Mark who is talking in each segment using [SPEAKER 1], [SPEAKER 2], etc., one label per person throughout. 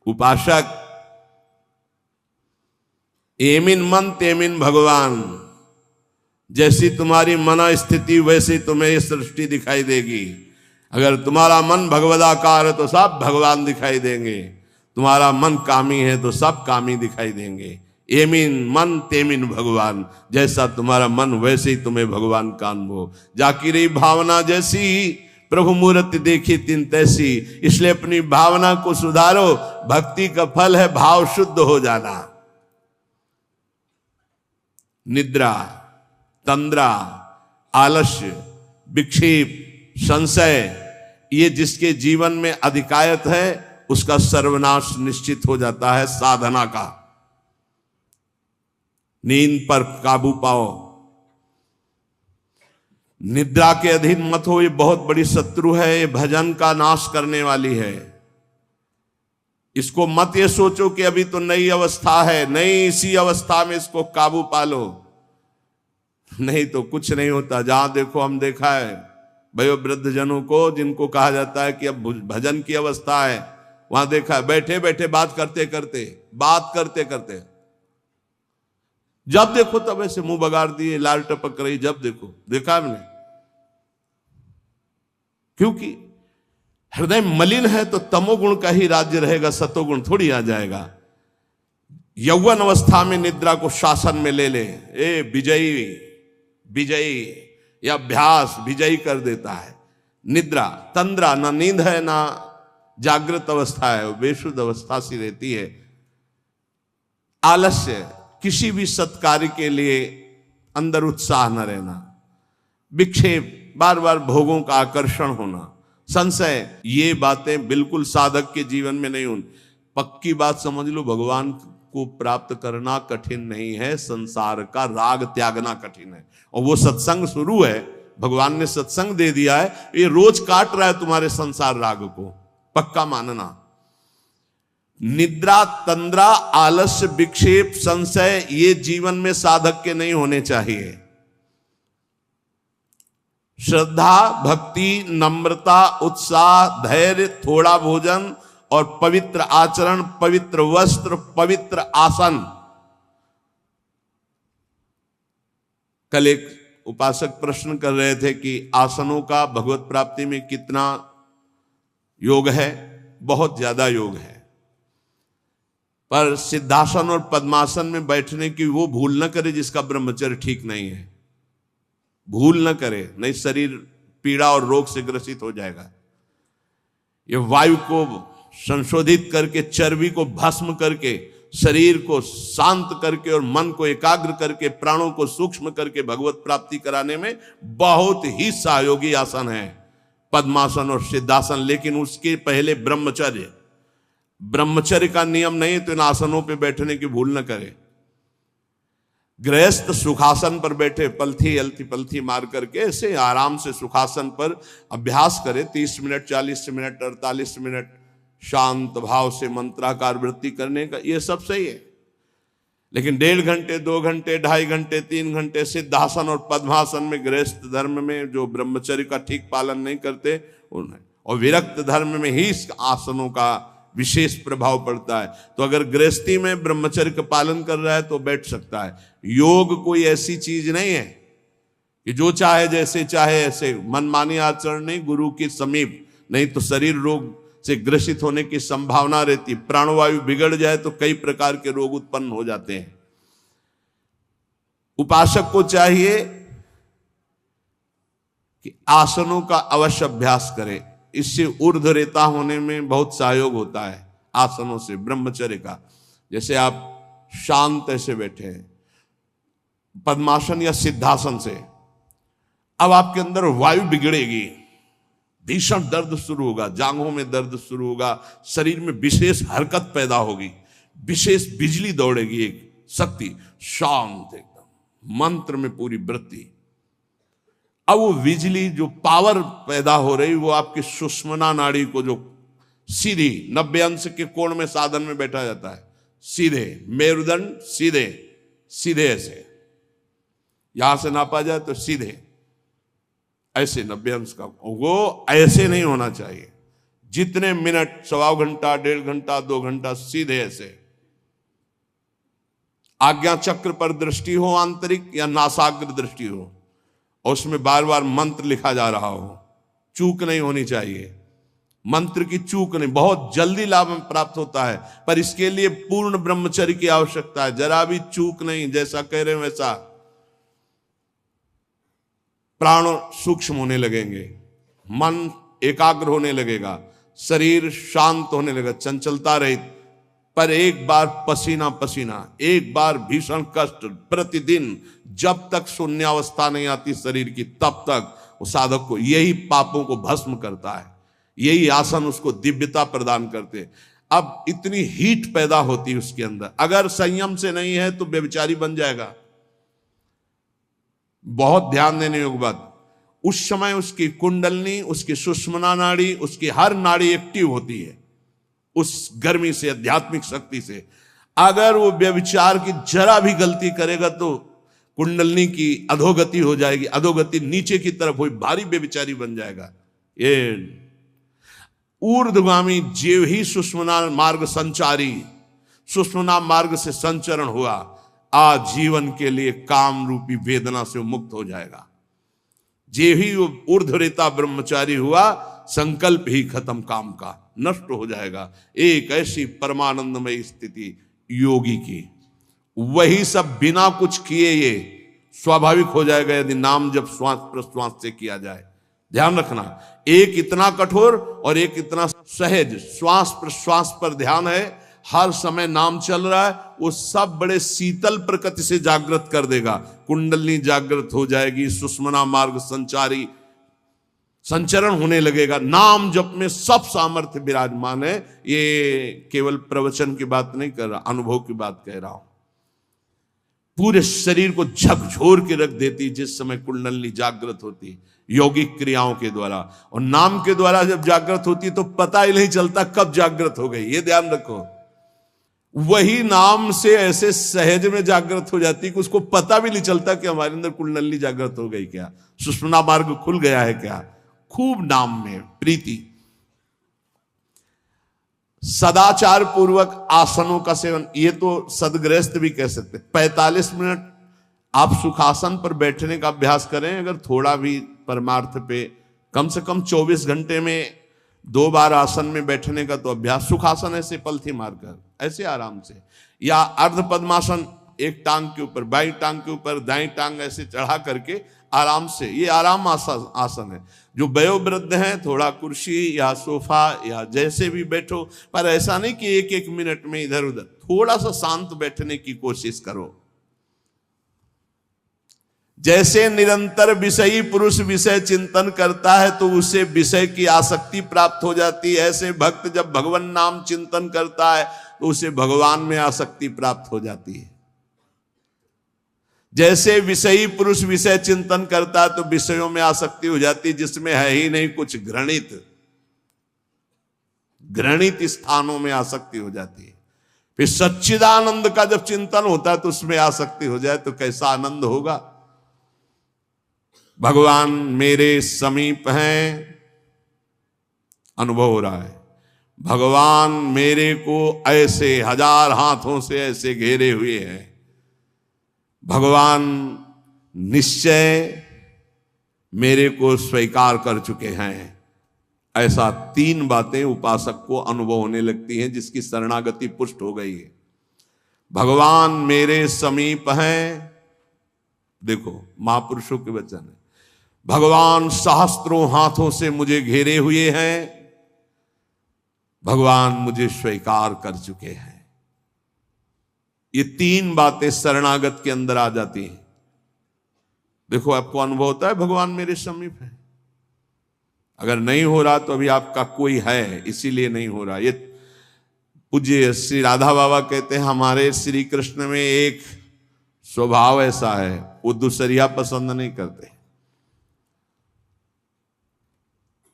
[SPEAKER 1] उपासक, एमिन मन तेमिन भगवान। जैसी तुम्हारी मन स्थिति वैसी तुम्हें ये सृष्टि दिखाई देगी। अगर तुम्हारा मन भगवदाकार है तो सब भगवान दिखाई देंगे, तुम्हारा मन कामी है तो सब कामी दिखाई देंगे। एमिन मन तेमिन भगवान, जैसा तुम्हारा मन वैसे ही तुम्हें भगवान का अनुभव। जाकी रही भावना जैसी प्रभु मूर्ति देखी तिन तैसी। इसलिए अपनी भावना को सुधारो। भक्ति का फल है भाव शुद्ध हो जाना। निद्रा, तंद्रा, आलस्य, विक्षेप, संशय, ये जिसके जीवन में अधिकायत है उसका सर्वनाश निश्चित हो जाता है साधना का। नींद पर काबू पाओ, निद्रा के अधीन मत हो। ये बहुत बड़ी शत्रु है, ये भजन का नाश करने वाली है। इसको मत ये सोचो कि अभी तो नई अवस्था है, नहीं, इसी अवस्था में इसको काबू पालो, नहीं तो कुछ नहीं होता। जहां देखो, हम देखा है वयोवृद्ध जनों को जिनको कहा जाता है कि अब भजन की अवस्था है, वहां देखा है बैठे बैठे बात करते करते जब देखो तब ऐसे मुंह बगाड़ दिए, लाल टपक रही, जब देखो, देखा हमने। क्योंकि हृदय मलिन है तो तमोगुण का ही राज्य रहेगा, सतोगुण थोड़ी आ जाएगा। यौवन अवस्था में निद्रा को शासन में ले ले, ए विजयी, यह अभ्यास विजयी कर देता है। निद्रा, तंद्रा, ना नींद है ना जागृत अवस्था है, वो बेशुद्ध अवस्था सी रहती है। आलस्य, किसी भी सत्कार्य के लिए अंदर उत्साह न रहना। विक्षेप, बार बार भोगों का आकर्षण होना। संशय, ये बातें बिल्कुल साधक के जीवन में नहीं होनी। पक्की बात समझ लो, भगवान को प्राप्त करना कठिन नहीं है, संसार का राग त्यागना कठिन है। और वो सत्संग शुरू है, भगवान ने सत्संग दे दिया है, ये रोज काट रहा है तुम्हारे संसार राग को, पक्का मानना। निद्रा, तंद्रा, आलस्य, विक्षेप, संशय, ये जीवन में साधक के नहीं होने चाहिए। श्रद्धा, भक्ति, नम्रता, उत्साह, धैर्य, थोड़ा भोजन और पवित्र आचरण, पवित्र वस्त्र, पवित्र आसन। कल एक उपासक प्रश्न कर रहे थे कि आसनों का भगवत प्राप्ति में कितना योग है। बहुत ज्यादा योग है, पर सिद्धासन और पद्मासन में बैठने की वो भूल न करे जिसका ब्रह्मचर्य ठीक नहीं है। भूल न करे, नहीं शरीर पीड़ा और रोग से ग्रसित हो जाएगा। ये वायु को संशोधित करके, चर्बी को भस्म करके, शरीर को शांत करके और मन को एकाग्र करके, प्राणों को सूक्ष्म करके भगवत प्राप्ति कराने में बहुत ही सहयोगी आसन है पद्मासन और सिद्धासन। लेकिन उसके पहले ब्रह्मचर्य का नियम नहीं, तो इन आसनों पे बैठने की भूल न करे। गृहस्थ सुखासन पर बैठे, पलथी मार करके ऐसे आराम से सुखासन पर अभ्यास करे। 30 मिनट, 40 मिनट, 48 मिनट शांत भाव से मंत्राकार वृत्ति करने का, ये सब सही है। लेकिन 1.5 घंटे, 2 घंटे, 2.5 घंटे, 3 घंटे सिद्धासन और पद्मासन में, गृहस्थ धर्म में जो ब्रह्मचर्य का ठीक पालन नहीं करते उन्हें, और विरक्त धर्म में ही इस आसनों का विशेष प्रभाव पड़ता है। तो अगर गृहस्थी में ब्रह्मचर्य का पालन कर रहा है तो बैठ सकता है। योग कोई ऐसी चीज नहीं है कि जो चाहे जैसे चाहे ऐसे मनमानी आचरण नहीं, गुरु के समीप, नहीं तो शरीर रोग से ग्रसित होने की संभावना रहती। प्राणवायु बिगड़ जाए तो कई प्रकार के रोग उत्पन्न हो जाते हैं। उपासक को चाहिए कि आसनों का अवश्य अभ्यास करे। इससे ऊर्ध्वरेता होने में बहुत सहयोग होता है आसनों से, ब्रह्मचर्य का। जैसे आप शांत ऐसे बैठे हैं पद्मासन या सिद्धासन से, अब आपके अंदर वायु बिगड़ेगी, भीषण दर्द शुरू होगा, जांघों में दर्द शुरू होगा, शरीर में विशेष हरकत पैदा होगी, विशेष बिजली दौड़ेगी, एक शक्ति, शांत एकदम, मंत्र में पूरी वृत्ति। अब वो बिजली जो पावर पैदा हो रही, वो आपकी सुषुम्ना नाड़ी को, जो सीधी 90 अंश के कोण में साधन में बैठा जाता है, सीधे मेरुदंड, सीधे ऐसे, यहां से नापा जाए तो सीधे ऐसे 90 अंश का, वो ऐसे नहीं होना चाहिए। जितने मिनट, 1.25 घंटा, 1.5 घंटा, 2 घंटा, सीधे ऐसे आज्ञा चक्र पर दृष्टि हो आंतरिक या नासाग्र दृष्टि हो, और उसमें बार बार मंत्र लिखा जा रहा हो, चूक नहीं होनी चाहिए। मंत्र की चूक नहीं, बहुत जल्दी लाभ प्राप्त होता है, पर इसके लिए पूर्ण ब्रह्मचर्य की आवश्यकता है। जरा भी चूक नहीं, जैसा कह रहे हैं वैसा। प्राण सूक्ष्म होने लगेंगे, मन एकाग्र होने लगेगा, शरीर शांत होने लगेगा, चंचलता रहित। पर एक बार पसीना पसीना, एक बार भीषण कष्ट प्रतिदिन, जब तक शून्यावस्था नहीं आती शरीर की, तब तक वो साधक को यही पापों को भस्म करता है। यही आसन उसको दिव्यता प्रदान करते। अब इतनी हीट पैदा होती है उसके अंदर, अगर संयम से नहीं है तो व्यभिचारी बन जाएगा। बहुत ध्यान देने योग्य बात, उस समय उसकी कुंडलनी, उसकी सुषुम्ना नाड़ी, उसकी हर नाड़ी एक्टिव होती है उस गर्मी से, आध्यात्मिक शक्ति से। अगर वो व्यभिचार की जरा भी गलती करेगा तो कुंडलनी की अधोगति हो जाएगी, अधोगति नीचे की तरफ हुई, भारी व्यभिचारी बन जाएगा। ये ऊर्ध्वगामी जीव ही सुषुम्ना मार्ग संचारी, सुषुम्ना मार्ग से संचरण हुआ, आजीवन के लिए काम रूपी वेदना से मुक्त हो जाएगा। जीव ही ऊर्ध्वरेता ब्रह्मचारी हुआ, संकल्प ही खत्म काम का, नष्ट हो जाएगा। एक ऐसी परमानंदमय स्थिति योगी की, वही सब बिना कुछ किए ये स्वाभाविक हो जाएगा यदि नाम जब श्वास प्रश्वास से किया जाए। ध्यान रखना, एक इतना कठोर और एक इतना सहज। श्वास प्रश्वास पर ध्यान है, हर समय नाम चल रहा है, वो सब बड़े शीतल प्रकृति से जागृत कर देगा। कुंडलनी जागृत हो जाएगी, सुषुम्ना मार्ग संचारी संचरण होने लगेगा। नाम जप में सब सामर्थ्य विराजमान है। ये केवल प्रवचन की बात नहीं कर रहा, अनुभव की बात कह रहा हूं। पूरे शरीर को झकझोर के रख देती जिस समय कुंडलनी जागृत होती, यौगिक क्रियाओं के द्वारा। और नाम के द्वारा जब जागृत होती तो पता ही नहीं चलता कब जागृत हो गई, ये ध्यान रखो। वही नाम से ऐसे सहज में जागृत हो जाती कि उसको पता भी नहीं चलता कि हमारे अंदर कुंडलनी जागृत हो गई क्या, सुषुम्ना मार्ग खुल गया है क्या। खूब नाम में प्रीति। सदाचार पूर्वक आसनों का सेवन, ये तो सदगृहस्थ भी कह सकते। 45 मिनट आप सुखासन पर बैठने का अभ्यास करें। अगर थोड़ा भी परमार्थ पे, कम से कम 24 घंटे में 2 बार आसन में बैठने का तो अभ्यास। सुखासन ऐसे पलथी मारकर ऐसे आराम से, या अर्ध पद्मासन, एक टांग के ऊपर, बाई टांग के ऊपर दाई टांग ऐसे चढ़ा करके आराम से, ये आराम आसन है। जो वयोवृद्ध हैं थोड़ा कुर्सी या सोफा या जैसे भी बैठो, पर ऐसा नहीं कि 1-1 मिनट में इधर उधर, थोड़ा सा शांत बैठने की कोशिश करो। जैसे निरंतर विषयी पुरुष विषय चिंतन करता है तो उसे विषय की आसक्ति प्राप्त हो जाती है, ऐसे भक्त जब भगवान नाम चिंतन करता है तो उसे भगवान में आसक्ति प्राप्त हो जाती है। जैसे विषयी पुरुष विषय चिंतन करता है तो विषयों में आसक्ति हो जाती है जिसमें है ही नहीं कुछ, घृणित स्थानों में आसक्ति हो जाती है। फिर सच्चिदानंद का जब चिंतन होता है तो उसमें आसक्ति हो जाए तो कैसा आनंद होगा। भगवान मेरे समीप हैं, अनुभव हो रहा है। भगवान मेरे को ऐसे 1000 हाथों से ऐसे घेरे हुए हैं। भगवान निश्चय मेरे को स्वीकार कर चुके हैं। ऐसा 3 बातें उपासक को अनुभव होने लगती हैं जिसकी शरणागति पुष्ट हो गई है। भगवान मेरे समीप हैं, देखो महापुरुषों के वचन है। भगवान सहस्त्रों हाथों से मुझे घेरे हुए हैं, भगवान मुझे स्वीकार कर चुके हैं। ये 3 बातें शरणागत के अंदर आ जाती हैं। देखो आपको अनुभव होता है भगवान मेरे समीप है। अगर नहीं हो रहा तो अभी आपका कोई है, इसीलिए नहीं हो रहा। ये पूज्य श्री राधा बाबा कहते हैं हमारे श्री कृष्ण में एक स्वभाव ऐसा है, वो दूसरिया पसंद नहीं करते।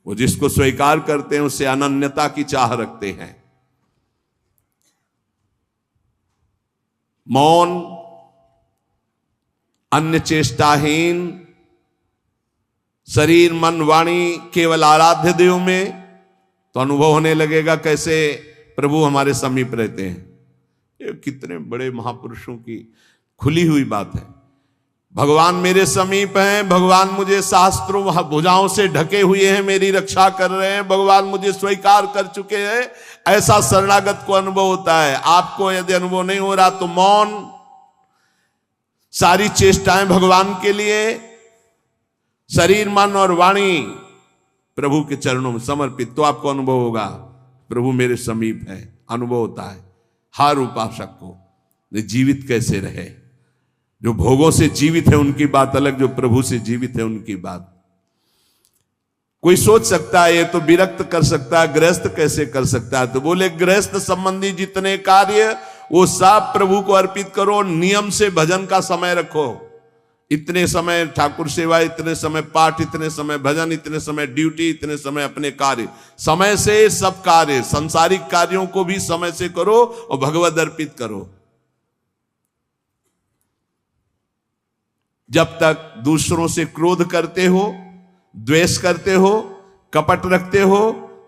[SPEAKER 1] वो जिसको स्वीकार करते हैं उससे अनन्यता की चाह रखते हैं। मौन, अन्य चेष्टाहीन, शरीर मन वाणी केवल आराध्य देव में, तो अनुभव होने लगेगा कैसे प्रभु हमारे समीप रहते हैं। ये कितने बड़े महापुरुषों की खुली हुई बात है। भगवान मेरे समीप हैं, भगवान मुझे शास्त्रों भुजाओं से ढके हुए हैं, मेरी रक्षा कर रहे हैं, भगवान मुझे स्वीकार कर चुके हैं। ऐसा शरणागत को अनुभव होता है। आपको यदि अनुभव नहीं हो रहा तो मौन, सारी चेष्टाएं भगवान के लिए, शरीर मन और वाणी प्रभु के चरणों में समर्पित, तो आपको अनुभव होगा प्रभु मेरे समीप है। अनुभव होता है हर उपासक को। जीवित कैसे रहे, जो भोगों से जीवित है उनकी बात अलग, जो प्रभु से जीवित है उनकी बात। कोई सोच सकता है ये तो विरक्त कर सकता है, गृहस्थ कैसे कर सकता है? तो बोले गृहस्थ संबंधी जितने कार्य वो सब प्रभु को अर्पित करो। नियम से भजन का समय रखो, इतने समय ठाकुर सेवा, इतने समय पाठ, इतने समय भजन, इतने समय ड्यूटी, इतने समय अपने कार्य। समय से सब कार्य, सांसारिक कार्यों को भी समय से करो और भगवत अर्पित करो। जब तक दूसरों से क्रोध करते हो, द्वेष करते हो, कपट रखते हो,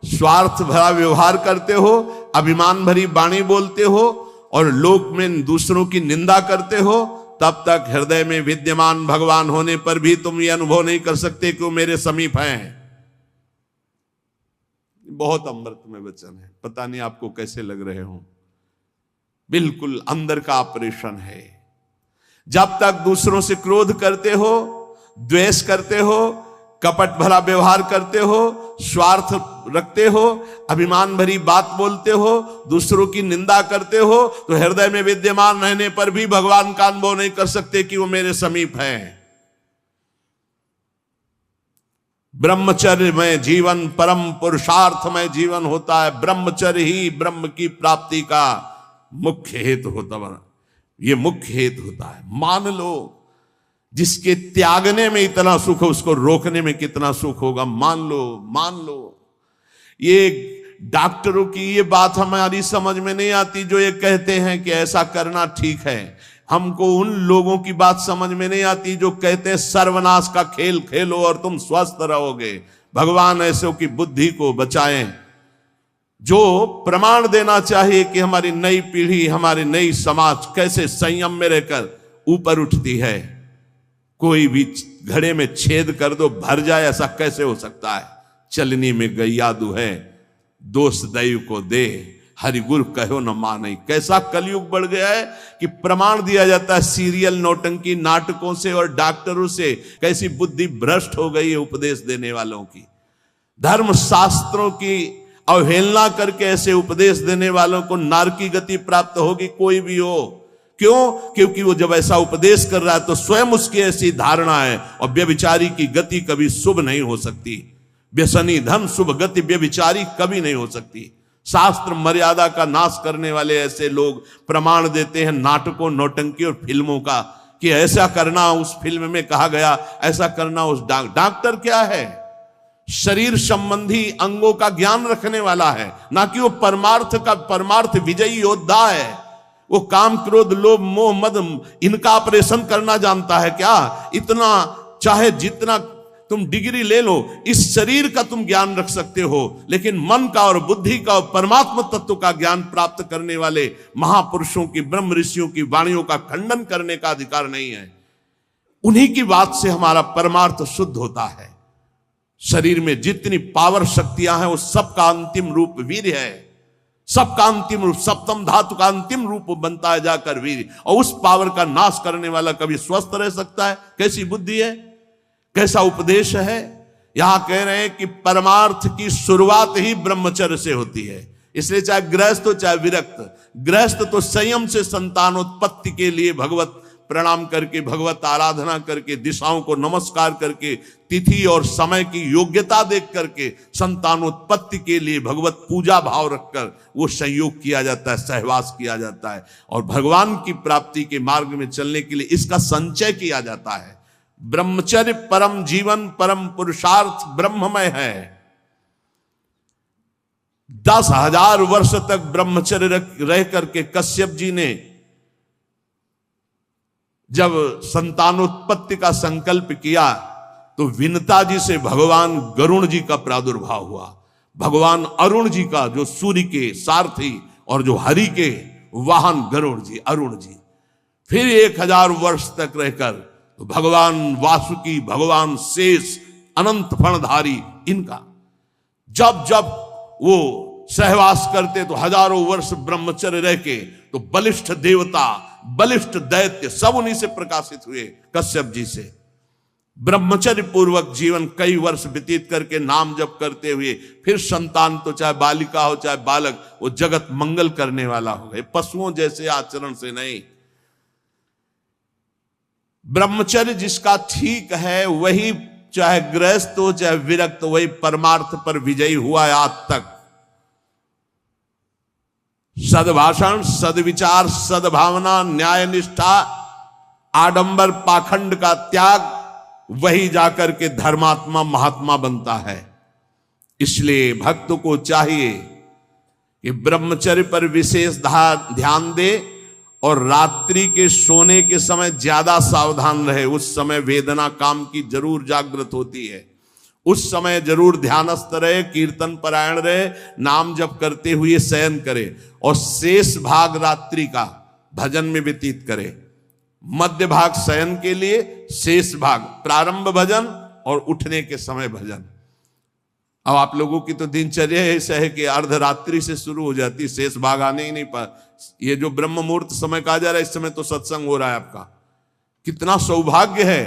[SPEAKER 1] स्वार्थ भरा व्यवहार करते हो, अभिमान भरी वाणी बोलते हो और लोक में दूसरों की निंदा करते हो, तब तक हृदय में विद्यमान भगवान होने पर भी तुम ये अनुभव नहीं कर सकते कि वो मेरे समीप हैं। बहुत अमृतमय वचन है, पता नहीं आपको कैसे लग रहे हो। बिल्कुल अंदर का ऑपरेशन है। जब तक दूसरों से क्रोध करते हो, द्वेष करते हो, कपट भरा व्यवहार करते हो, स्वार्थ रखते हो, अभिमान भरी बात बोलते हो, दूसरों की निंदा करते हो, तो हृदय में विद्यमान रहने पर भी भगवान का अनुभव नहीं कर सकते कि वो मेरे समीप हैं। ब्रह्मचर्य में जीवन परम पुरुषार्थ में जीवन होता है। ब्रह्मचर्य ही ब्रह्म की प्राप्ति का मुख्य हेतु होता है। ये मुख्य हेतु होता है। मान लो जिसके त्यागने में इतना सुख है, उसको रोकने में कितना सुख होगा। मान लो ये डॉक्टरों की ये बात हमारी समझ में नहीं आती जो ये कहते हैं कि ऐसा करना ठीक है। हमको उन लोगों की बात समझ में नहीं आती जो कहते हैं सर्वनाश का खेल खेलो और तुम स्वस्थ रहोगे। भगवान ऐसों की बुद्धि को बचाएं जो प्रमाण देना चाहिए कि हमारी नई पीढ़ी, हमारी नई समाज कैसे संयम में रहकर ऊपर उठती है। कोई भी घड़े में छेद कर दो भर जाए, ऐसा कैसे हो सकता है? चलनी में गैया दुहे, दोष दैव को दे, हरि गुरु कहो न माने। कैसा कलयुग बढ़ गया है कि प्रमाण दिया जाता है सीरियल नौटंकी नाटकों से और डॉक्टरों से। कैसी बुद्धि भ्रष्ट हो गई है उपदेश देने वालों की। धर्म शास्त्रों की अवहेलना करके ऐसे उपदेश देने वालों को नरक की गति प्राप्त होगी, कोई भी हो। क्यों? क्योंकि वो जब ऐसा उपदेश कर रहा है तो स्वयं उसकी ऐसी धारणा है। और व्यभिचारी की गति कभी शुभ नहीं हो सकती। व्यसनी धन शुभ गति व्यभिचारी कभी नहीं हो सकती। शास्त्र मर्यादा का नाश करने वाले ऐसे लोग प्रमाण देते हैं नाटकों, नौटंकी और फिल्मों का कि ऐसा करना उस फिल्म में कहा गया, ऐसा करना उस डॉक्टर क्या है? शरीर संबंधी अंगों का ज्ञान रखने वाला है, ना कि वो परमार्थ विजयी योद्धा है। वो काम क्रोध लोभ मोह मद इनका ऑपरेशन करना जानता है क्या? इतना चाहे जितना तुम डिग्री ले लो, इस शरीर का तुम ज्ञान रख सकते हो, लेकिन मन का और बुद्धि का और परमात्मा तत्व का ज्ञान प्राप्त करने वाले महापुरुषों की, ब्रह्म ऋषियों की वाणियों का खंडन करने का अधिकार नहीं है। उन्हीं की बात से हमारा परमार्थ शुद्ध होता है। शरीर में जितनी पावर शक्तियां हैं वो सबका अंतिम रूप वीर है। सबका अंतिम रूप, सप्तम धातु का अंतिम रूप बनता है जाकर वीर। और उस पावर का नाश करने वाला कभी स्वस्थ रह सकता है? कैसी बुद्धि है, कैसा उपदेश है। यहां कह रहे हैं कि परमार्थ की शुरुआत ही ब्रह्मचर्य से होती है। इसलिए चाहे गृहस्थ हो चाहे विरक्त, गृहस्थ तो संयम से संतानोत्पत्ति के लिए भगवत प्रणाम करके, भगवत आराधना करके, दिशाओं को नमस्कार करके, तिथि और समय की योग्यता देख करके संतानोत्पत्ति के लिए भगवत पूजा भाव रखकर वो संयोग किया जाता है, सहवास किया जाता है। और भगवान की प्राप्ति के मार्ग में चलने के लिए इसका संचय किया जाता है। ब्रह्मचर्य परम जीवन, परम पुरुषार्थ ब्रह्ममय है। 10,000 वर्ष तक ब्रह्मचर्य रह करके कश्यप जी ने जब संतानोत्पत्ति का संकल्प किया तो विनता जी से भगवान गरुण जी का प्रादुर्भाव हुआ। भगवान अरुण जी का, जो सूर्य के सारथी और जो हरि के वाहन गरुड़ जी, अरुण जी, फिर 1000 वर्ष तक रहकर तो भगवान वासुकी, भगवान शेष, अनंत फणधारी, इनका जब जब वो सहवास करते तो हजारों वर्ष ब्रह्मचर्य रह के तो बलिष्ठ देवता, बलिष्ठ दैत्य सब उन्हीं से प्रकाशित हुए, कश्यप जी से। ब्रह्मचर्य पूर्वक जीवन कई वर्ष व्यतीत करके नाम जप करते हुए फिर संतान, तो चाहे बालिका हो चाहे बालक, वो जगत मंगल करने वाला हो गए, पशुओं जैसे आचरण से नहीं। ब्रह्मचर्य जिसका ठीक है वही, चाहे गृहस्थ हो चाहे विरक्त, वही परमार्थ पर विजयी हुआ है आज तक। सद्भाषण, सद्विचार, सद्भावना, न्याय निष्ठा, आडंबर पाखंड का त्याग, वही जाकर के धर्मात्मा महात्मा बनता है। इसलिए भक्त को चाहिए कि ब्रह्मचर्य पर विशेष ध्यान दे और रात्रि के सोने के समय ज्यादा सावधान रहे। उस समय वेदना काम की जरूर जागृत होती है, उस समय जरूर ध्यानस्थ रहे, कीर्तन परायण रहे, नाम जप करते हुए शयन करे और शेष भाग रात्रि का भजन में व्यतीत करे। मध्य भाग शयन के लिए, शेष भाग प्रारंभ भजन और उठने के समय भजन। अब आप लोगों की तो दिनचर्या ऐसा है कि अर्धरात्रि से शुरू हो जाती, शेष भाग आने ही नहीं पा। ये जो ब्रह्म मुहूर्त समय कहा जा रहा है, इस समय तो सत्संग हो रहा है आपका। कितना सौभाग्य है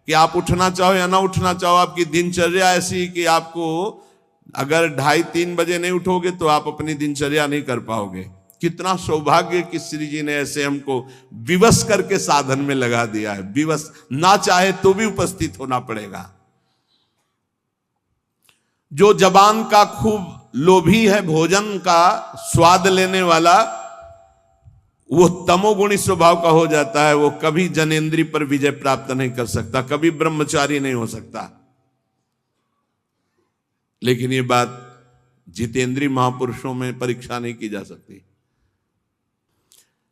[SPEAKER 1] कि आप उठना चाहो या ना उठना चाहो, आपकी दिनचर्या ऐसी कि आपको अगर 2:30-3 बजे नहीं उठोगे तो आप अपनी दिनचर्या नहीं कर पाओगे। कितना सौभाग्य कि श्री जी ने ऐसे हमको विवश करके साधन में लगा दिया है। विवश ना चाहे तो भी उपस्थित होना पड़ेगा। जो जबान का खूब लोभी है, भोजन का स्वाद लेने वाला, वो तमोगुणी स्वभाव का हो जाता है। वो कभी जनेंद्रिय पर विजय प्राप्त नहीं कर सकता, कभी ब्रह्मचारी नहीं हो सकता। लेकिन ये बात जितेंद्रीय महापुरुषों में परीक्षा नहीं की जा सकती।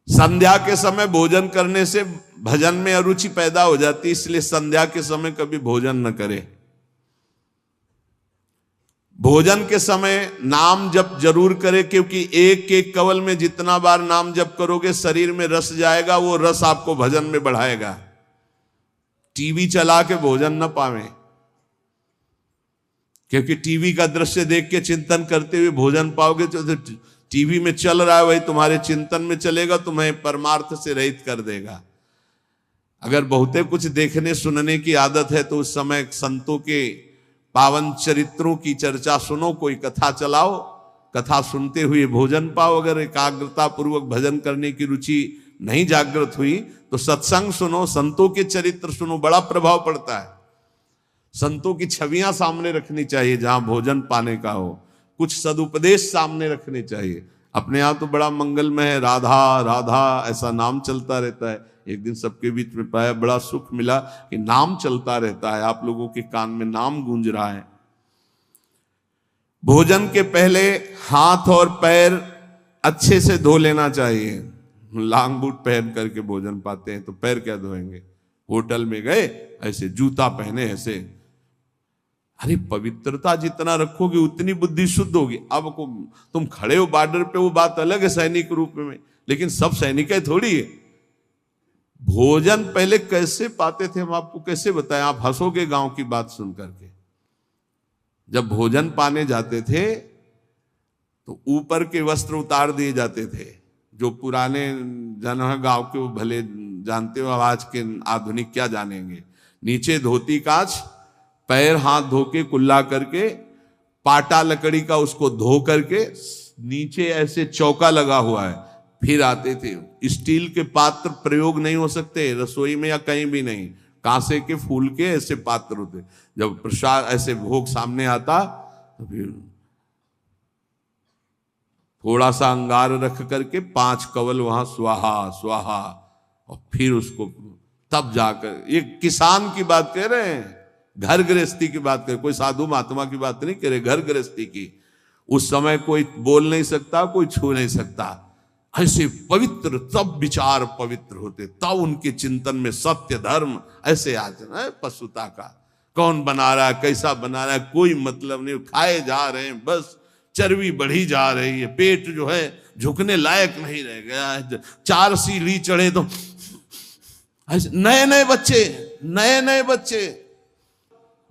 [SPEAKER 1] संध्या के समय भोजन करने से भजन में अरुचि पैदा हो जाती, इसलिए संध्या के समय कभी भोजन न करे। भोजन के समय नाम जप जरूर करे, क्योंकि एक एक कवल में जितना बार नाम जप करोगे शरीर में रस जाएगा, वो रस आपको भजन में बढ़ाएगा। टीवी चला के भोजन न पावे, क्योंकि टीवी का दृश्य देख के चिंतन करते हुए भोजन पाओगे तो टीवी में चल रहा है वही तुम्हारे चिंतन में चलेगा, तुम्हें परमार्थ से रहित कर देगा। अगर बहुते कुछ देखने सुनने की आदत है तो उस समय संतों के पावन चरित्रों की चर्चा सुनो, कोई कथा चलाओ, कथा सुनते हुए भोजन पाओ। अगर एकाग्रता पूर्वक भजन करने की रुचि नहीं जागृत हुई तो सत्संग सुनो, संतों के चरित्र सुनो, बड़ा प्रभाव पड़ता है। संतों की छवियां सामने रखनी चाहिए जहां भोजन पाने का हो, कुछ सदुपदेश सामने रखने चाहिए। अपने यहाँ तो बड़ा मंगलमय है, राधा राधा ऐसा नाम चलता रहता है। एक दिन सबके बीच में पाया, बड़ा सुख मिला कि नाम चलता रहता है, आप लोगों के कान में नाम गूंज रहा है। भोजन के पहले हाथ और पैर अच्छे से धो लेना चाहिए। लांग बूट पहन करके भोजन पाते हैं तो पैर क्या धोएंगे? होटल में गए ऐसे जूता पहने ऐसे, अरे पवित्रता जितना रखोगे उतनी बुद्धि शुद्ध होगी। अब को तुम खड़े हो बॉर्डर पे, वो बात अलग है सैनिक रूप में, लेकिन सब सैनिक है थोड़ी है। भोजन पहले कैसे पाते थे हम आपको कैसे बताएं, आप हंसोगे गांव की बात सुन करके। जब भोजन पाने जाते थे तो ऊपर के वस्त्र उतार दिए जाते थे। जो पुराने जन है गांव के वो भले जानते हो, आज के आधुनिक क्या जानेंगे। नीचे धोती कांच, पैर हाथ धो के कुल्ला करके, पाटा लकड़ी का उसको धो करके, नीचे ऐसे चौका लगा हुआ है, फिर आते थे। स्टील के पात्र प्रयोग नहीं हो सकते रसोई में या कहीं भी नहीं, कांसे के फूल के ऐसे पात्र होते। जब प्रसाद ऐसे भोग सामने आता तो फिर थोड़ा सा अंगार रख करके 5 कवल वहां स्वाहा स्वाहा, और फिर उसको तब जाकर, ये किसान की बात कह रहे हैं, घर गृहस्थी की बात करें, कोई साधु महात्मा की बात नहीं करे, घर गृहस्थी की। उस समय कोई बोल नहीं सकता, कोई छू नहीं सकता। ऐसे पवित्र, तब विचार पवित्र होते, तब उनके चिंतन में सत्य धर्म ऐसे आचरण है। पशुता का कौन बना रहा है, कैसा बना रहा है, कोई मतलब नहीं, खाए जा रहे हैं, बस चर्बी बढ़ी जा रही है, पेट जो है झुकने लायक नहीं रह गया है, 4 सीढ़ी चढ़े तो नए नए बच्चे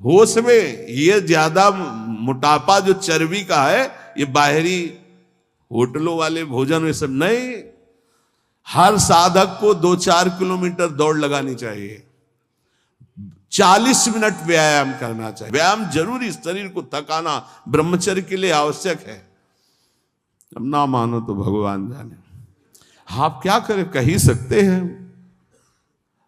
[SPEAKER 1] होश में। ये ज्यादा मोटापा जो चर्बी का है, ये बाहरी होटलों वाले भोजन में सब नहीं। हर साधक को 2-4 किलोमीटर दौड़ लगानी चाहिए, 40 मिनट व्यायाम करना चाहिए। व्यायाम जरूरी, शरीर को थकाना ब्रह्मचर्य के लिए आवश्यक है। अब ना मानो तो भगवान जाने, आप क्या करें, कह ही सकते हैं।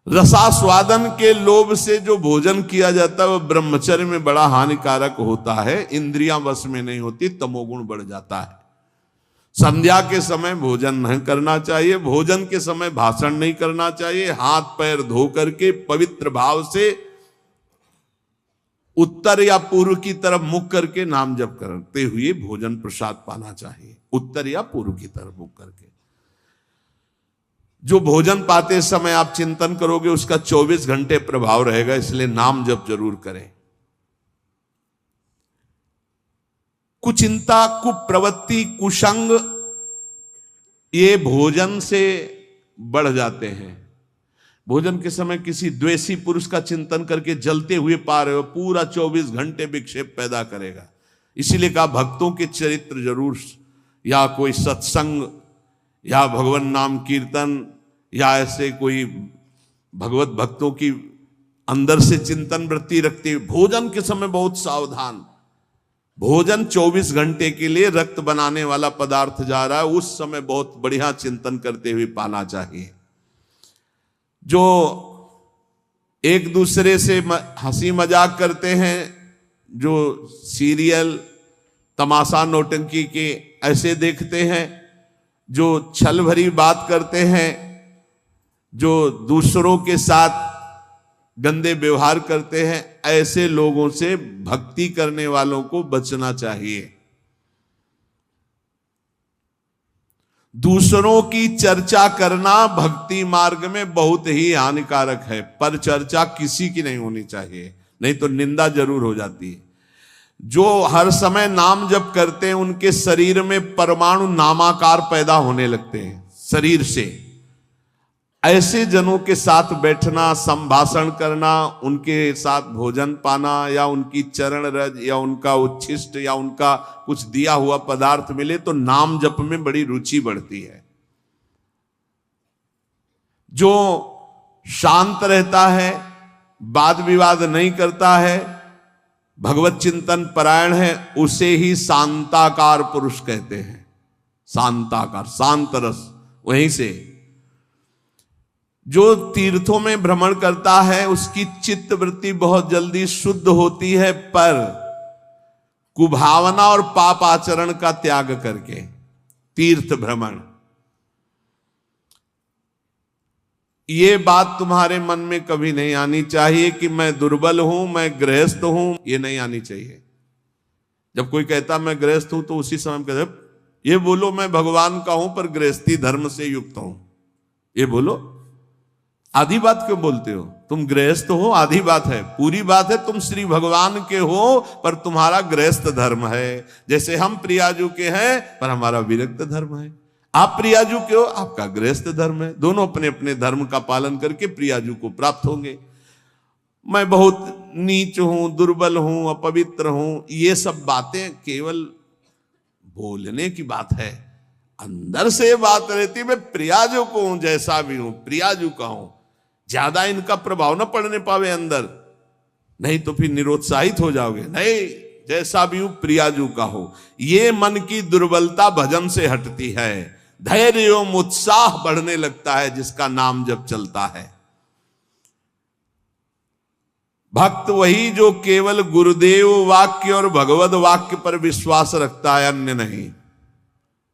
[SPEAKER 1] रसास्वादन के लोभ से जो भोजन किया जाता है वह ब्रह्मचर्य में बड़ा हानिकारक होता है, इंद्रियां वश में नहीं होती, तमोगुण बढ़ जाता है। संध्या के समय भोजन नहीं करना चाहिए, भोजन के समय भाषण नहीं करना चाहिए, हाथ पैर धो करके पवित्र भाव से उत्तर या पूर्व की तरफ मुख करके नाम जप करते हुए भोजन प्रसाद पाना चाहिए, उत्तर या पूर्व की तरफ मुख करके। जो भोजन पाते समय आप चिंतन करोगे उसका 24 घंटे प्रभाव रहेगा, इसलिए नाम जप जरूर करें। कुचिंता, कुप्रवृत्ति, कुसंग ये भोजन से बढ़ जाते हैं। भोजन के समय किसी द्वेषी पुरुष का चिंतन करके जलते हुए पा रहे हो, पूरा 24 घंटे विक्षेप पैदा करेगा। इसीलिए कहा भक्तों के चरित्र जरूर, या कोई सत्संग या भगवान नाम कीर्तन या ऐसे कोई भगवत भक्तों की अंदर से चिंतन वृत्ति रखते हुए भोजन के समय बहुत सावधान। भोजन 24 घंटे के लिए रक्त बनाने वाला पदार्थ जा रहा है, उस समय बहुत बढ़िया चिंतन करते हुए पाना चाहिए। जो एक दूसरे से हंसी मजाक करते हैं, जो सीरियल तमाशा नौटंकी के ऐसे देखते हैं, जो छल भरी बात करते हैं, जो दूसरों के साथ गंदे व्यवहार करते हैं, ऐसे लोगों से भक्ति करने वालों को बचना चाहिए। दूसरों की चर्चा करना भक्ति मार्ग में बहुत ही हानिकारक है, पर चर्चा किसी की नहीं होनी चाहिए, नहीं तो निंदा जरूर हो जाती है। जो हर समय नाम जप करते हैं उनके शरीर में परमाणु नामाकार पैदा होने लगते हैं शरीर से। ऐसे जनों के साथ बैठना, संभाषण करना, उनके साथ भोजन पाना, या उनकी चरण रज या उनका उच्छिष्ट या उनका कुछ दिया हुआ पदार्थ मिले तो नाम जप में बड़ी रुचि बढ़ती है। जो शांत रहता है, वाद विवाद नहीं करता है, भगवत चिंतन परायण है, उसे ही शांताकार पुरुष कहते हैं। शांताकार, शांत रस। वहीं से जो तीर्थों में भ्रमण करता है उसकी चित्त वृत्ति बहुत जल्दी शुद्ध होती है, पर कुभावना और पाप आचरण का त्याग करके तीर्थ भ्रमण। ये बात तुम्हारे मन में कभी नहीं आनी चाहिए कि मैं दुर्बल हूं, मैं गृहस्थ हूं, ये नहीं आनी चाहिए। जब कोई कहता मैं गृहस्थ हूं तो उसी समय कहते ये बोलो मैं भगवान का हूं पर गृहस्थी धर्म से युक्त हूं, ये बोलो। आधी बात क्यों बोलते हो? तुम गृहस्थ हो, आधी बात है। पूरी बात है तुम श्री भगवान के हो पर तुम्हारा गृहस्थ धर्म है। जैसे हम प्रियाजू के हैं पर हमारा विरक्त धर्म है। आप प्रियाजू के हो, आपका गृहस्थ धर्म है। दोनों अपने अपने धर्म का पालन करके प्रियाजू को प्राप्त होंगे। मैं बहुत नीच हूं, दुर्बल हूं, अपवित्र हूं, ये सब बातें केवल बोलने की बात है। अंदर से बात रहती मैं प्रियाजू को हूं, जैसा भी हूं प्रियाजू का हूं। ज्यादा इनका प्रभाव न पड़ने पावे अंदर, नहीं तो फिर निरुत्साहित हो जाओगे। नहीं, जैसा भी हूं प्रियाजू का हो। ये मन की दुर्बलता भजन से हटती है, धैर्य एवं उत्साह बढ़ने लगता है जिसका नाम जब चलता है। भक्त वही जो केवल गुरुदेव वाक्य और भगवत वाक्य पर विश्वास रखता है, अन्य नहीं।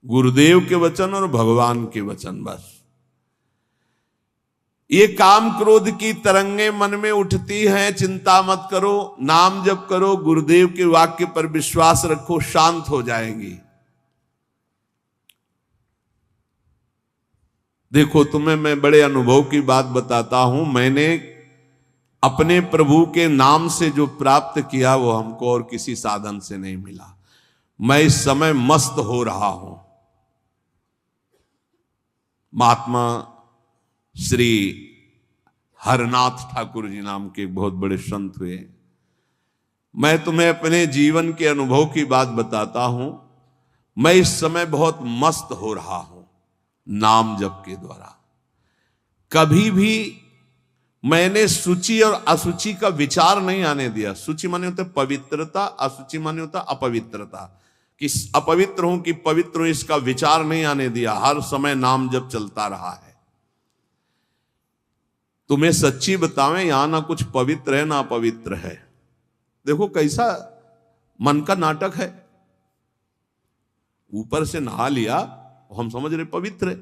[SPEAKER 1] गुरुदेव के वचन और भगवान के वचन बस। ये काम क्रोध की तरंगे मन में उठती हैं, चिंता मत करो, नाम जप करो, गुरुदेव के वाक्य पर विश्वास रखो, शांत हो जाएंगी। देखो तुम्हें मैं बड़े अनुभव की बात बताता हूं। मैंने अपने प्रभु के नाम से जो प्राप्त किया वो हमको और किसी साधन से नहीं मिला। मैं इस समय मस्त हो रहा हूं। महात्मा श्री हरनाथ ठाकुर जी नाम के एक बहुत बड़े संत हुए। मैं तुम्हें अपने जीवन के अनुभव की बात बताता हूं। मैं इस समय बहुत मस्त हो रहा हूं नाम जप के द्वारा। कभी भी मैंने सूचि और असुचि का विचार नहीं आने दिया। सूचि माने होता पवित्रता, असुचि माने होता अपवित्रता, कि अपवित्र हूं कि पवित्र हूं इसका विचार नहीं आने दिया। हर समय नाम जप चलता रहा है। तुम्हें सच्ची बतावें, यहां ना कुछ पवित्र है ना अपवित्र है। देखो कैसा मन का नाटक है। ऊपर से नहा लिया, हम समझ रहे पवित्र है,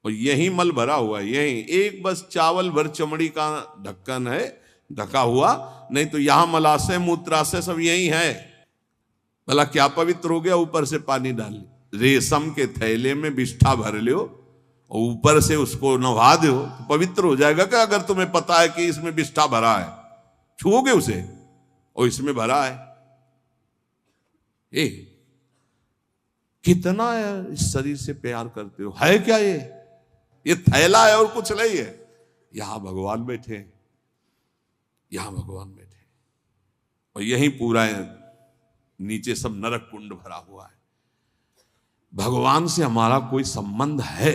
[SPEAKER 1] और यही मल भरा हुआ है। यही एक बस चावल भर चमड़ी का ढक्कन है ढका हुआ, नहीं तो यहां मलाशय मूत्राशय सब यही है। भला क्या पवित्र हो गया? ऊपर से पानी डाल ली, रेशम के थैले में बिष्ठा भर लियो और ऊपर से उसको नहा दो तो पवित्र हो जाएगा क्या? अगर तुम्हें पता है कि इसमें बिष्ठा भरा है, छुओगे उसे और इसमें भरा है। कितना है इस शरीर से प्यार करते हो। है क्या ये थैला है और कुछ नहीं है। यहां भगवान बैठे, यहां भगवान बैठे, और यही पूरा है, नीचे सब नरक कुंड भरा हुआ है। भगवान से हमारा कोई संबंध है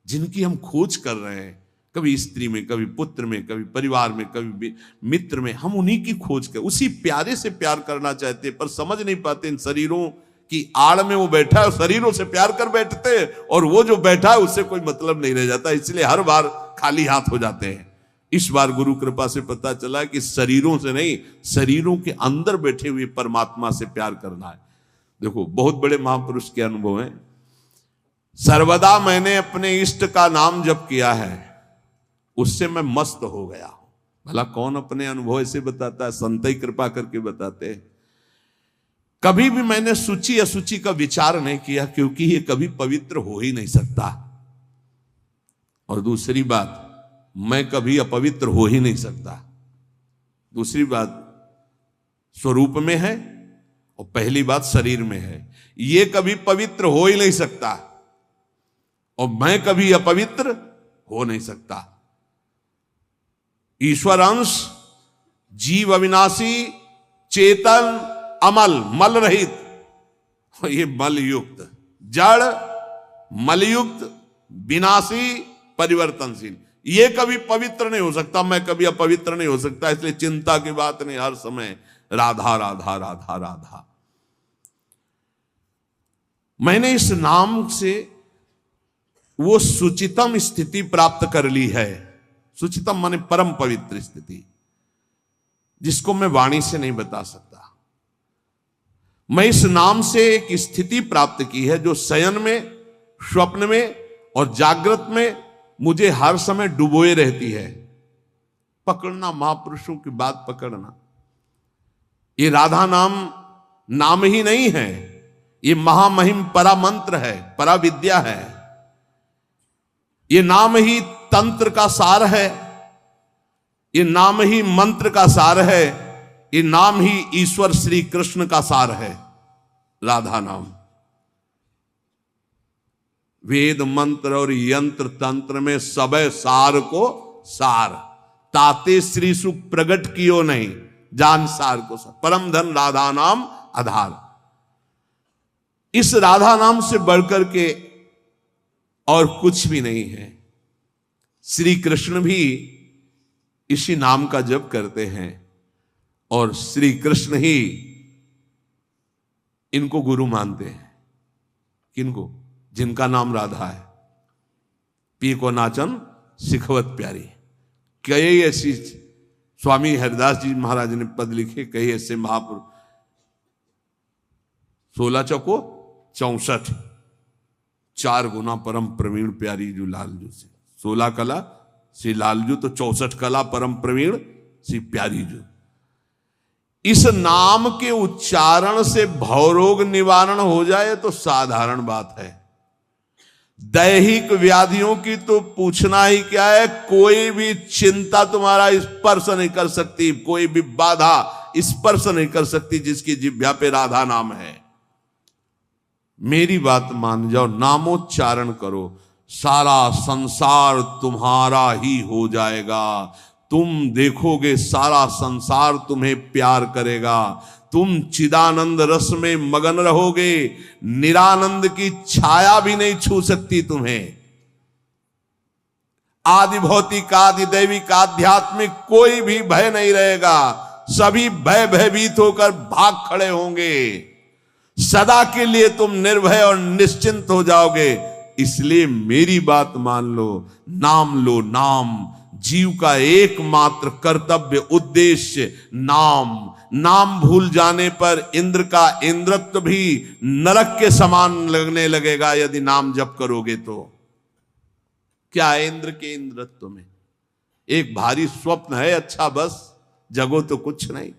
[SPEAKER 1] जिनकी हम खोज कर रहे हैं, कभी स्त्री में, कभी पुत्र में, कभी परिवार में, कभी मित्र में। हम उन्हीं की खोज कर, उसी प्यारे से प्यार करना चाहते हैं, पर समझ नहीं पाते इन शरीरों की आड़ में वो बैठा है। शरीरों से प्यार कर बैठते हैं और वो जो बैठा है उससे कोई मतलब नहीं रह जाता, इसलिए हर बार खाली हाथ हो जाते हैं। इस बार गुरु कृपा से पता चला कि शरीरों से नहीं, शरीरों के अंदर बैठे हुए परमात्मा से प्यार करना है। देखो बहुत बड़े महापुरुष के अनुभव हैं। सर्वदा मैंने अपने इष्ट का नाम जप किया है, उससे मैं मस्त हो गया हूं। भला कौन अपने अनुभव ऐसे बताता है? संत ही कृपा करके बताते हैं। कभी भी मैंने सूचि असुचि का विचार नहीं किया, क्योंकि ये कभी पवित्र हो ही नहीं सकता। और दूसरी बात, मैं कभी अपवित्र हो ही नहीं सकता। दूसरी बात स्वरूप में है, और पहली बात शरीर में है। ये कभी पवित्र हो ही नहीं सकता, और मैं कभी अपवित्र हो नहीं सकता। ईश्वर अंश, जीव अविनाशी, चेतन, अमल, मल रहित, ये मल युक्त, जड़, मलयुक्त, विनाशी, परिवर्तनशील, ये कभी पवित्र नहीं हो सकता। मैं कभी अपवित्र नहीं हो सकता। इसलिए चिंता की बात नहीं, हर समय राधा राधा राधा राधा। मैंने इस नाम से वो सुचितम स्थिति प्राप्त कर ली है। सुचितम माने परम पवित्र स्थिति, जिसको मैं वाणी से नहीं बता सकता। मैं इस नाम से एक स्थिति प्राप्त की है जो शयन में, स्वप्न में और जागृत में मुझे हर समय डुबोए रहती है। पकड़ना, महापुरुषों की बात पकड़ना। ये राधा नाम ही नहीं है, ये महामहिम परा मंत्र है, परा विद्या है। ये नाम ही तंत्र का सार है, ये नाम ही मंत्र का सार है, ये नाम ही ईश्वर श्री कृष्ण का सार है। राधा नाम वेद मंत्र और यंत्र तंत्र में सबे सार को सार, ताते श्री सुख प्रगट कियो नहीं, जान सार को सार। परम धन राधा नाम आधार। इस राधा नाम से बढ़कर के और कुछ भी नहीं है। श्री कृष्ण भी इसी नाम का जप करते हैं, और श्री कृष्ण ही इनको गुरु मानते हैं। किनको? जिनका नाम राधा है। पी को नाचन सिखवत प्यारी। कई ऐसी स्वामी हरिदास जी महाराज ने पद लिखे, कई ऐसे महापुरुष। 16 चौको 64, 4 गुना परम प्रवीण प्यारी जो लालजू से। 16 कला श्री लालजू, तो 64 कला परम प्रवीण श्री प्यारी जू। इस नाम के उच्चारण से भवरोग निवारण हो जाए तो साधारण बात है। दैहिक व्याधियों की तो पूछना ही क्या है। कोई भी चिंता तुम्हारा स्पर्श नहीं कर सकती, कोई भी बाधा स्पर्श नहीं कर सकती जिसकी जिह्वा पे राधा नाम है। मेरी बात मान जाओ, नामोच्चारण करो, सारा संसार तुम्हारा ही हो जाएगा। तुम देखोगे सारा संसार तुम्हें प्यार करेगा। तुम चिदानंद रस में मगन रहोगे, निरानंद की छाया भी नहीं छू सकती तुम्हें। आदि भौतिक, आदि दैविक, आध्यात्मिक कोई भी भय नहीं रहेगा। सभी भयभीत होकर भाग खड़े होंगे। सदा के लिए तुम निर्भय और निश्चिंत हो जाओगे। इसलिए मेरी बात मान लो, नाम लो। नाम जीव का एकमात्र कर्तव्य, उद्देश्य नाम। नाम भूल जाने पर इंद्र का इंद्रत्व भी नरक के समान लगने लगेगा यदि नाम जप करोगे तो। क्या है इंद्र के इंद्रत्व में? एक भारी स्वप्न है, अच्छा बस, जगो तो कुछ नहीं।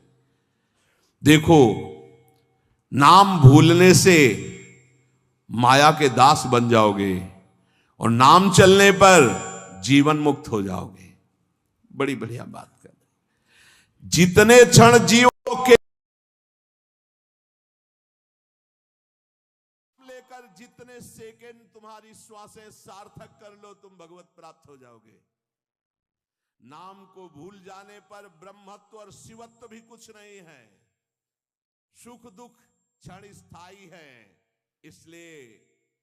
[SPEAKER 1] देखो, नाम भूलने से माया के दास बन जाओगे और नाम चलने पर जीवन मुक्त हो जाओगे। बड़ी बढ़िया बात कर। जितने क्षण जीवों के लेकर जितने सेकंड तुम्हारी श्वासें सार्थक कर लो, तुम भगवत प्राप्त हो जाओगे। नाम को भूल जाने पर ब्रह्मत्व और शिवत्व भी कुछ नहीं है। सुख दुख क्षण स्थायी है। इसलिए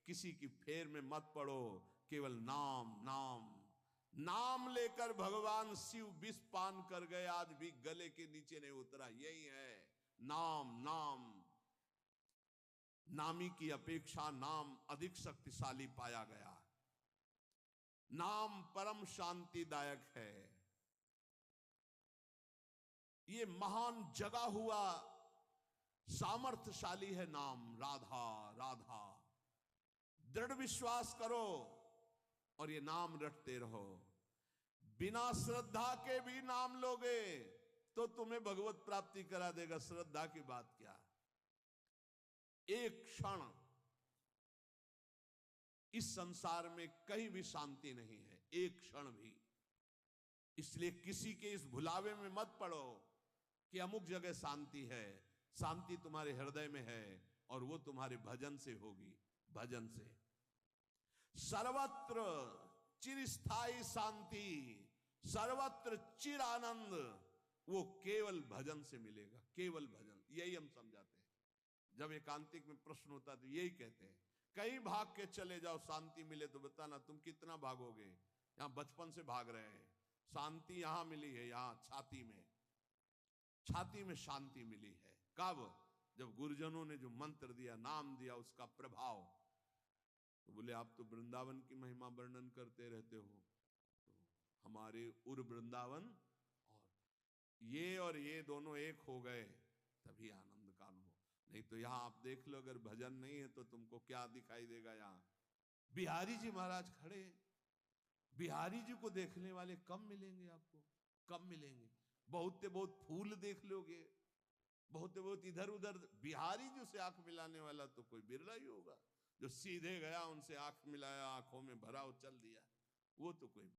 [SPEAKER 1] किसी की फेर में मत पड़ो, केवल नाम नाम नाम लेकर भगवान शिव विष पान कर गए, आज भी गले के नीचे नहीं उतरा। यही है नाम। नाम नामी की अपेक्षा नाम अधिक शक्तिशाली पाया गया। नाम परम शांतिदायक है। ये महान जगा हुआ सामर्थ्यशाली है नाम। राधा राधा दृढ़ विश्वास करो और ये नाम रटते रहो। बिना श्रद्धा के भी नाम लोगे तो तुम्हें भगवत प्राप्ति करा देगा। श्रद्धा की बात क्या? एक क्षण इस संसार में कहीं भी शांति नहीं है, एक क्षण भी। इसलिए किसी के इस भुलावे में मत पड़ो कि अमुक जगह शांति है। शांति तुम्हारे हृदय में है और वो तुम्हारे भजन से होगी। भजन से सर्वत्र चिरस्थायी शांति, सर्वत्र चिर आनंद, वो केवल भजन से मिलेगा। केवल भजन, यही हम समझाते हैं। जब एकांतिक में प्रश्न होता तो यही कहते हैं, कहीं भाग के चले जाओ शांति मिले तो बताना तुम कितना भागोगे। यहां बचपन से भाग रहे हैं, शांति यहां मिली है, यहां छाती में, छाती में शांति मिली है। कब? जब गुरुजनों ने जो मंत्र दिया, नाम दिया, उसका प्रभाव। तो बोले आप तो वृंदावन की महिमा वर्णन करते रहते हो, तो हमारे उर वृंदावन और ये दोनों एक हो गए तभी आनंद का अनुभव। नहीं तो यहां आप देख लो, अगर भजन नहीं है तो तुमको क्या दिखाई देगा। यहां बिहारी जी महाराज खड़े, बिहारी जी को देखने वाले कम मिलेंगे आपको, कम मिलेंगे। बहुत से बहुत फूल देख लोगे, बहुत से बहुत इधर उधर, बिहारी जी से आंख मिलाने वाला तो कोई बिरला ही होगा। जो सीधे गया, उनसे आंख मिलाया, आंखों में भरा और चल दिया, वो तो कोई